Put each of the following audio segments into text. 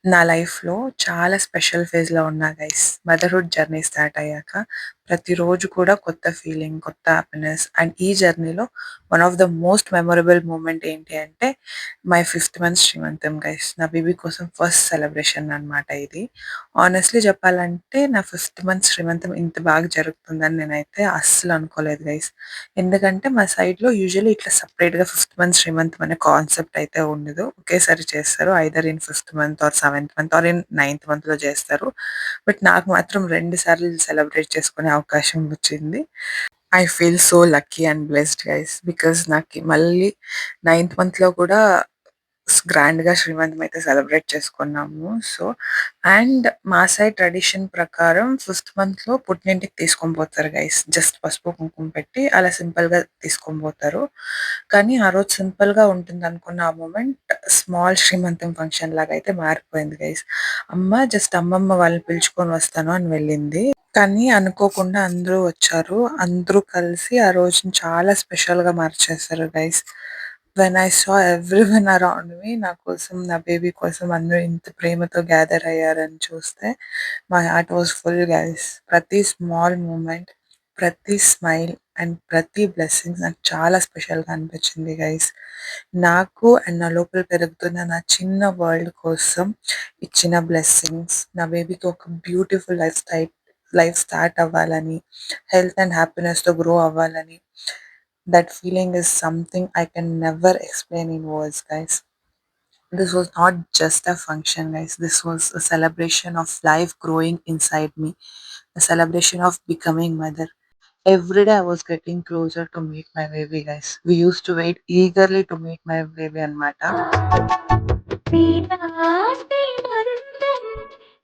నా లైఫ్‌లో చాలా స్పెషల్ ఫేజ్‌లో ఉన్నా గైస్. మదర్‌హుడ్ జర్నీ స్టార్ట్ అయ్యాక ప్రతిరోజు కూడా కొత్త ఫీలింగ్, కొత్త హ్యాపీనెస్ అండ్ ఈ జర్నీలో one of the most memorable moment ఏంటి అంటే మై ఫిఫ్త్ మంత్ శ్రీమంతం గైస్. నా బేబీ కోసం ఫస్ట్ సెలబ్రేషన్ అన్నమాట ఇది. హానెస్ట్‌లీ చెప్పాలంటే నా ఫిఫ్త్ మంత్ శ్రీమంతం ఇంత బాగా జరుగుతుందని నేనైతే అస్సలు అనుకోలేదు గైస్. ఎందుకంటే మా సైడ్‌లో యూజువల్లీ ఇట్లా సెపరేట్‌గా ఫిఫ్త్ మంత్ శ్రీమంతం అనే కాన్సెప్ట్ అయితే ఉండదు. ఒకేసారి చేస్తారు. Either in fifth month or seventh month or in ninth మంత్‌లో చేస్తారు. బట్ నాకు మాత్రం 2 సార్లు సెలబ్రేట్ చేసుకునే అవకాశం వచ్చింది. I feel so lucky and blessed guys. Because నాకి మళ్ళీ నైన్త్ మంత్‌లో కూడా గ్రాండ్‌గా శ్రీమంతం అయితే సెలబ్రేట్ చేసుకున్నాము. సో, అండ్ మా సైడ్ ట్రెడిషన్ ప్రకారం ఫిఫ్త్ మంత్‌లో పుట్టినింటికి తీసుకొని పోతారు గైస్. జస్ట్ పసుపు, కుంకుమ పెట్టి అలా సింపుల్‌గా తీసుకొని పోతారు. కానీ ఆ రోజు సింపుల్‌గా ఉంటుందనుకున్న ఆ మూమెంట్ స్మాల్ శ్రీమంతం ఫంక్షన్ లాగా అయితే మారిపోయింది గైస్. జస్ట్ అమ్మమ్మ వాళ్ళని పిలుచుకొని వస్తాను అని వెళ్ళింది. కానీ అనుకోకుండా అందరూ వచ్చారు. అందరూ కలిసి ఆ రోజుని చాలా స్పెషల్‌గా మార్చేశారు guys. When I saw everyone around me నా కోసం, నా బేబీ కోసం అందరూ ఇంత ప్రేమతో గ్యాదర్ అయ్యారని చూస్తే my heart was full guys. ప్రతి స్మాల్ మూమెంట్, ప్రతి స్మైల్ అండ్ ప్రతి బ్లెస్సింగ్స్ నాకు చాలా స్పెషల్‌గా అనిపించింది గైస్. నాకు అండ్ నా లోపల పెరుగుతున్న నా చిన్న వరల్డ్ కోసం ఇచ్చిన బ్లెస్సింగ్స్, నా బేబీకి ఒక బ్యూటిఫుల్ లైఫ్ స్టార్ట్ అవ్వాలని, హెల్త్ అండ్ హ్యాపీనెస్‌తో గ్రో అవ్వాలని, that feeling is something I can never explain in words, guys. This was not just a function, guys. This was a celebration of life growing inside me, a celebration of becoming mother. Every day I was getting closer to meet my baby, guys. We used to wait eagerly to meet my baby and Mata. శ్రీరాశ్రీమంతం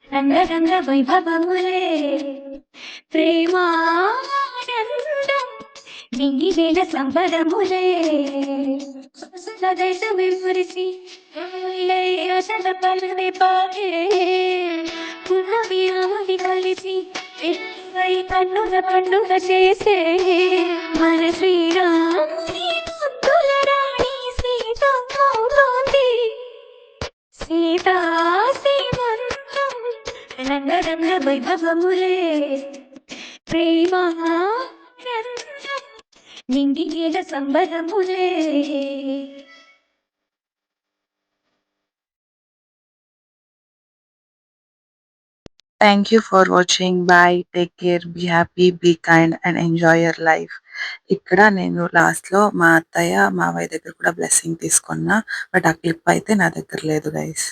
రంగరంగ వైభవములే ప్రేమానందం నింగివేల సంబరములే దేశమే మురిసి అసల పలునే పాడే ఉన్నవి అవి కలిసి ఎత్తువై కన్నుల పండుగ చేసే మన శ్రీరాముని ముద్దుల రాణి సీతమ్మవుతోంది. సీతా సీమంతం రంగరంగ వైభవములే Premanandam నింగికేల సంబరములే. Thank you for watching. Bye. Take care. Be happy. Be kind and enjoy your life. ఇక్కడ నేను లాస్ట్‌లో మా అత్తయ్య, మావయ్య దగ్గర కూడా బ్లెస్సింగ్ తీసుకున్నా. బట్ ఆ క్లిప్ అయితే నా దగ్గర లేదు గైస్.